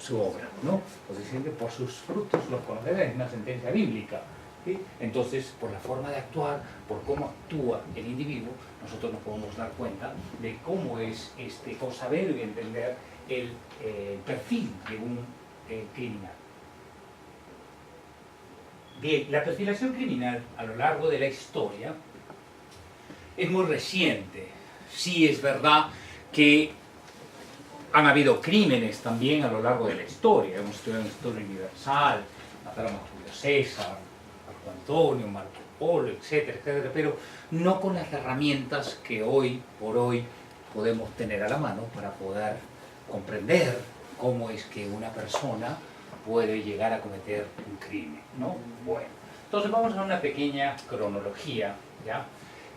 su obra, ¿no? Pues dice que por sus frutos los conoceréis, es una sentencia bíblica. ¿Sí? Entonces, por la forma de actuar, por cómo actúa el individuo, nosotros nos podemos dar cuenta de cómo es, cómo saber y entender el perfil de un criminal. Bien, la perfilación criminal a lo largo de la historia es muy reciente. Sí es verdad que han habido crímenes también a lo largo de la historia. Hemos estudiado en la historia universal, mataron a Julio César, Marco Antonio, Marco Polo, etcétera, etcétera, pero no con las herramientas que hoy por hoy podemos tener a la mano para poder comprender cómo es que una persona puede llegar a cometer un crimen, ¿no? Bueno, entonces vamos a una pequeña cronología, ¿ya?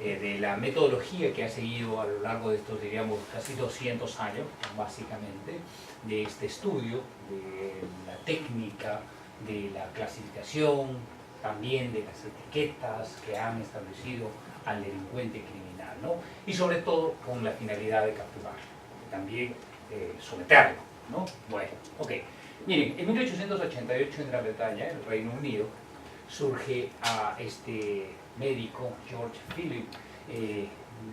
De la metodología que ha seguido a lo largo de estos, diríamos, casi 200 años, básicamente, de este estudio, de la técnica, de la clasificación, también de las etiquetas que han establecido al delincuente criminal, ¿no? Y sobre todo con la finalidad de capturarlo, también someterlo, ¿no? Bueno, ok. Miren, en 1888 en Gran Bretaña, en el Reino Unido, surge a este médico, George Philip,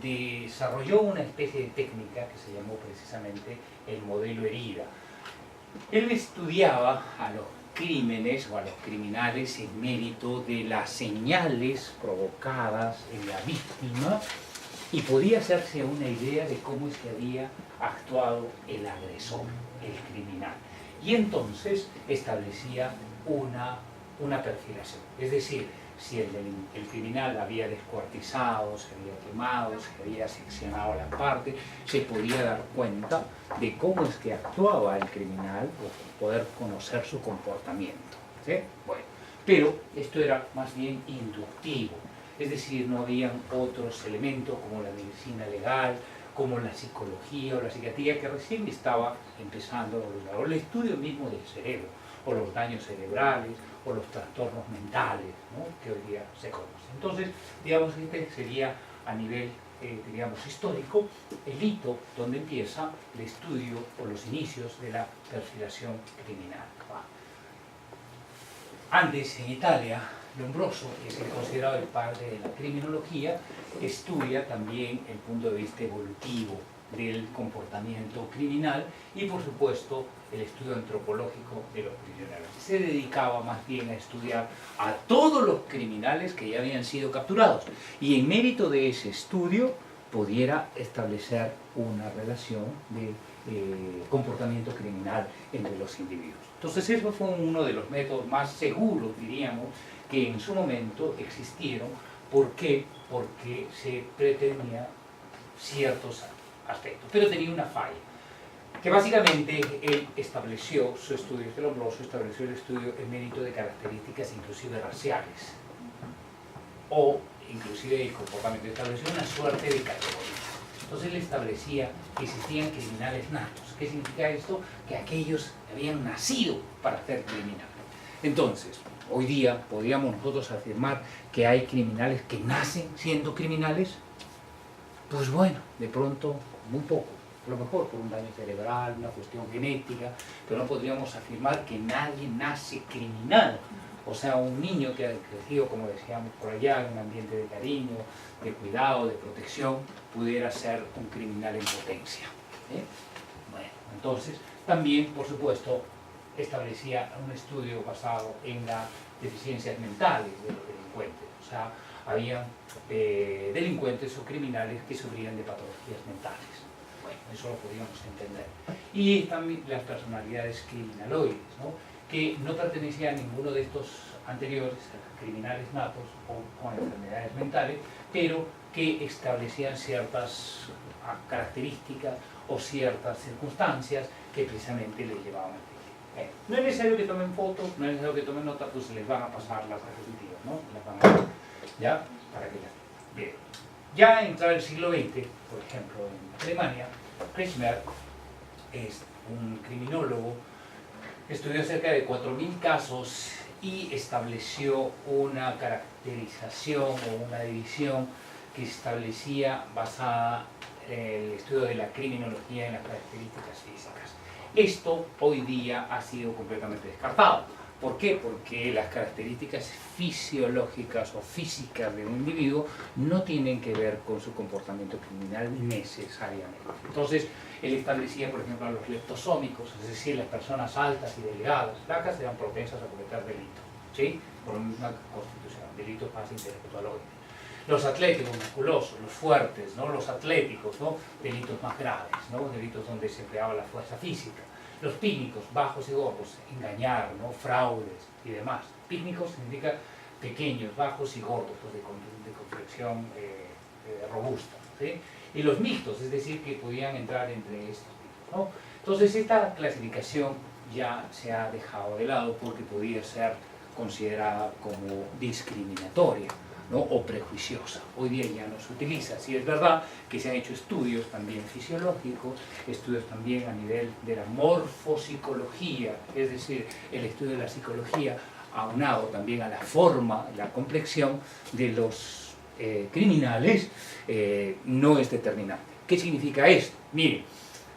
desarrolló una especie de técnica que se llamó precisamente el modelo herida. Él estudiaba a los crímenes o a los criminales en mérito de las señales provocadas en la víctima y podía hacerse una idea de cómo es que había actuado el agresor, el criminal. Y entonces establecía una perfilación, es decir, si el criminal había descuartizado, se había quemado, se había seccionado la parte, se podía dar cuenta de cómo es que actuaba el criminal, o poder conocer su comportamiento, ¿sí? Bueno, pero esto era más bien inductivo, es decir, no habían otros elementos como la medicina legal, como la psicología o la psiquiatría, que recién estaba empezando, o el estudio mismo del cerebro, o los daños cerebrales, o los trastornos mentales, ¿no? Que hoy día se conocen. Entonces, digamos que este sería a nivel, digamos, histórico, el hito donde empieza el estudio o los inicios de la perfilación criminal. Antes, en Italia, Lombroso, que es el considerado el padre de la criminología, estudia también el punto de vista evolutivo del comportamiento criminal y, por supuesto, el estudio antropológico de los prisioneros. Se dedicaba más bien a estudiar a todos los criminales que ya habían sido capturados y en mérito de ese estudio pudiera establecer una relación de comportamiento criminal entre los individuos. Entonces, eso fue uno de los métodos más seguros, diríamos, que en su momento existieron. ¿Por qué? Porque se pretendía ciertos aspectos, pero tenía una falla, que básicamente él estableció su estudio, este Lombroso estableció el estudio en mérito de características inclusive raciales, o inclusive el comportamiento, estableció una suerte de categorías. Entonces él establecía que existían criminales natos. ¿Qué significa esto? Que aquellos habían nacido para ser criminales. Entonces, hoy día podríamos nosotros afirmar que hay criminales que nacen siendo criminales. Pues bueno, de pronto muy poco, a lo mejor por un daño cerebral, una cuestión genética, pero no podríamos afirmar que nadie nace criminal. O sea, un niño que ha crecido, como decíamos por allá, en un ambiente de cariño, de cuidado, de protección, pudiera ser un criminal en potencia. Bueno, entonces, también, por supuesto, establecía un estudio basado en las deficiencias mentales de los delincuentes. O sea, había delincuentes o criminales que sufrían de patologías mentales. Bueno, eso lo podíamos entender. Y también las personalidades criminaloides, ¿no? Que no pertenecían a ninguno de estos anteriores, criminales natos o con enfermedades mentales, pero que establecían ciertas características o ciertas circunstancias que precisamente les llevaban al crimen. No es necesario que tomen fotos, no es necesario que tomen notas, pues se les van a pasar las diapositivas, ¿no? Las van a ver, ¿ya? Para que las vean. Ya entrado el siglo XX, por ejemplo, en Alemania, Kretschmer es un criminólogo, estudió cerca de 4.000 casos y estableció una caracterización o una división que establecía basada en el estudio de la criminología en las características físicas. Esto hoy día ha sido completamente descartado. ¿Por qué? Porque las características fisiológicas o físicas de un individuo no tienen que ver con su comportamiento criminal necesariamente. Entonces, él establecía, por ejemplo, a los leptosómicos, es decir, las personas altas y delgadas, flacas, eran propensas a cometer delitos, ¿sí? Por la misma constitución, delitos más intelectuales. Los atléticos musculosos, los fuertes, ¿no? Los atléticos, ¿no? Delitos más graves, ¿no? Delitos donde se empleaba la fuerza física. Los pícnicos, bajos y gordos, engañar, ¿no? Fraudes y demás. Pícnicos significa pequeños, bajos y gordos, pues de complexión robusta, ¿sí? Y los mixtos, es decir, que podían entrar entre estos tipos, ¿no? Entonces esta clasificación ya se ha dejado de lado porque podía ser considerada como discriminatoria, ¿no? O prejuiciosa. Hoy día ya no se utiliza. Sí es verdad que se han hecho estudios también fisiológicos, estudios también a nivel de la morfopsicología, es decir, el estudio de la psicología aunado también a la forma, la complexión de los criminales, no es determinante. ¿Qué significa esto? Miren,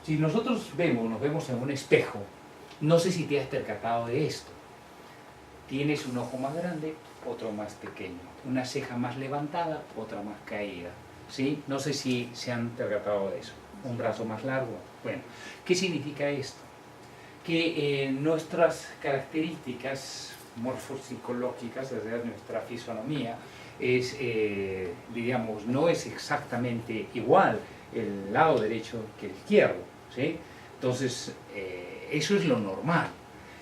si nosotros nos vemos en un espejo, no sé si te has percatado de esto. Tienes un ojo más grande, otro más pequeño, una ceja más levantada, otra más caída, ¿sí? No sé si se han percatado de eso. Un brazo más largo. Bueno, ¿qué significa esto? Que nuestras características morfopsicológicas, es decir, nuestra fisonomía, diríamos, no es exactamente igual el lado derecho que el izquierdo, ¿sí? Entonces, eso es lo normal.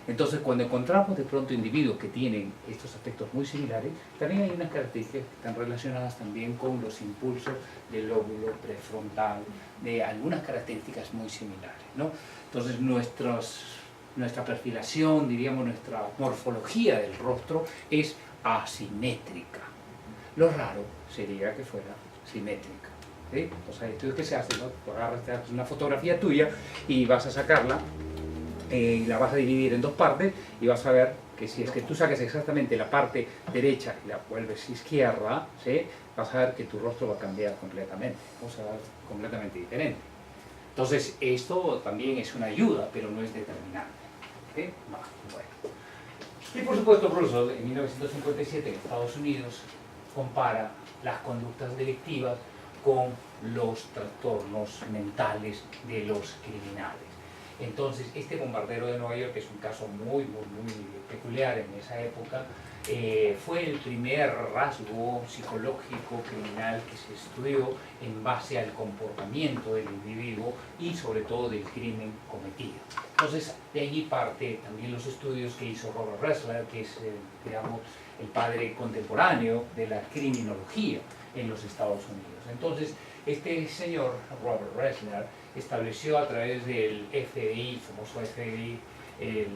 Entonces, cuando encontramos de pronto individuos que tienen estos aspectos muy similares, también hay unas características que están relacionadas también con los impulsos del lóbulo prefrontal, de algunas características muy similares, ¿no? Entonces, nuestra perfilación, diríamos, nuestra morfología del rostro es asimétrica. Lo raro sería que fuera simétrica, ¿sí? O sea, estudios que se hacen, ¿no? Tú agarras, te haces una fotografía tuya y vas a sacarla, y la vas a dividir en dos partes y vas a ver que si es que tú sacas exactamente la parte derecha y la vuelves izquierda, ¿sí? Vas a ver que tu rostro va a cambiar completamente, va a ver completamente diferente. Entonces, esto también es una ayuda, pero no es determinante, ¿sí? Bueno. Y por supuesto, Russell, en 1957, en Estados Unidos, compara las conductas delictivas con los trastornos mentales de los criminales. Entonces, este bombardero de Nueva York, que es un caso muy peculiar en esa época, fue el primer rasgo psicológico criminal que se estudió en base al comportamiento del individuo y sobre todo del crimen cometido. Entonces, de allí parte también los estudios que hizo Robert Ressler, que es, digamos, el padre contemporáneo de la criminología en los Estados Unidos. Entonces, este señor, Robert Ressler, estableció a través del FBI, el famoso FBI, el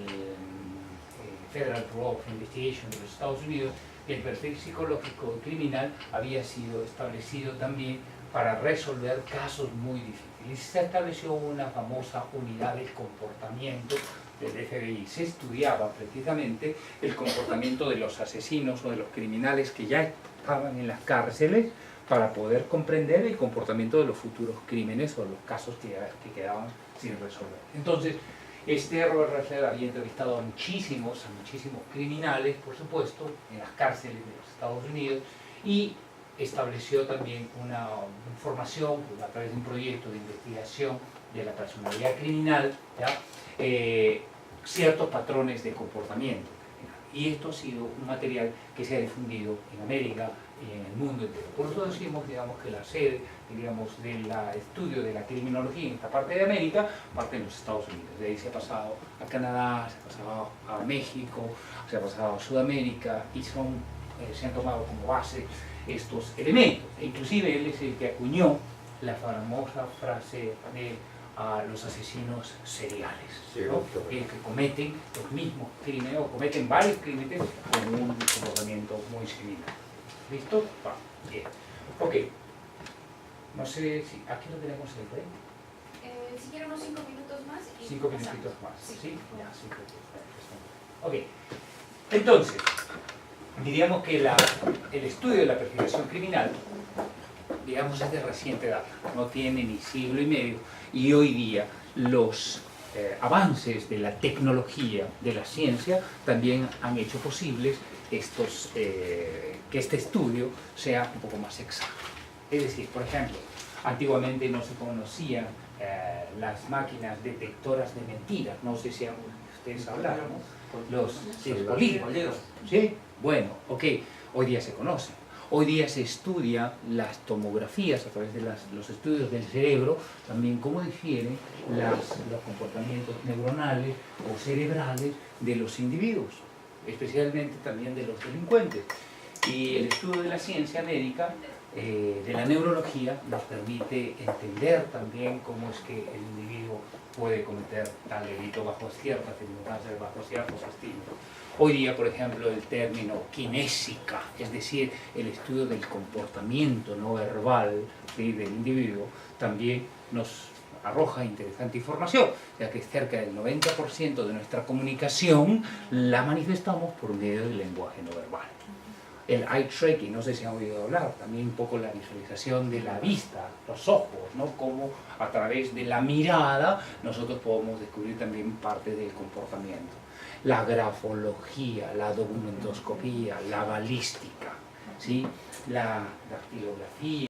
Federal Bureau of Investigation de los Estados Unidos, que el perfil psicológico criminal había sido establecido también para resolver casos muy difíciles. Y se estableció una famosa unidad del comportamiento del FBI. Se estudiaba precisamente el comportamiento de los asesinos o de los criminales que ya estaban en las cárceles para poder comprender el comportamiento de los futuros crímenes o los casos que quedaban sin resolver. Entonces, Robert Ressler había entrevistado a muchísimos criminales, por supuesto, en las cárceles de los Estados Unidos, y estableció también una formación a través de un proyecto de investigación de la personalidad criminal, ¿ya? Ciertos patrones de comportamiento. Y esto ha sido un material que se ha difundido en América y en el mundo entero. Por eso decimos, digamos, que la sede, digamos, del estudio de la criminología en esta parte de América parte en los Estados Unidos. De ahí se ha pasado a Canadá, se ha pasado a México, se ha pasado a Sudamérica y se han tomado como base estos elementos. E inclusive él es el que acuñó la famosa frase de los asesinos seriales, ¿no? Que cometen los mismos crímenes o cometen varios crímenes con un comportamiento muy similar. ¿Listo? Bien. Ok. No sé si aquí no tenemos el break. Si quieren unos 5 minutos más. 5 minutitos más. ¿Sí? Ya, 5 minutos. Ok. Entonces, diríamos que el estudio de la perfilación criminal, digamos, es de reciente data, no tiene ni siglo y medio, y hoy día los avances de la tecnología, de la ciencia, también han hecho posibles que este estudio sea un poco más exacto. Es decir, por ejemplo, antiguamente no se conocían las máquinas detectoras de mentiras, no sé si ustedes hablaron, ¿no? Los polígonos. ¿Sí? Bueno, ok, hoy día se conocen. Hoy día se estudia las tomografías a través de los estudios del cerebro, también cómo difieren los comportamientos neuronales o cerebrales de los individuos, especialmente también de los delincuentes. Y el estudio de la ciencia médica, de la neurología, nos permite entender también cómo es que el individuo puede cometer tal delito bajo ciertas circunstancias, bajo ciertos estímulos. Hoy día, por ejemplo, el término kinésica, es decir, el estudio del comportamiento no verbal, ¿sí?, del individuo, también nos arroja interesante información, ya que cerca del 90% de nuestra comunicación la manifestamos por medio del lenguaje no verbal. El eye tracking, no sé si han oído hablar, también un poco la visualización de la vista, los ojos, ¿no? Cómo a través de la mirada nosotros podemos descubrir también parte del comportamiento. La grafología, la documentoscopía, la balística, ¿sí?, la dactilografía.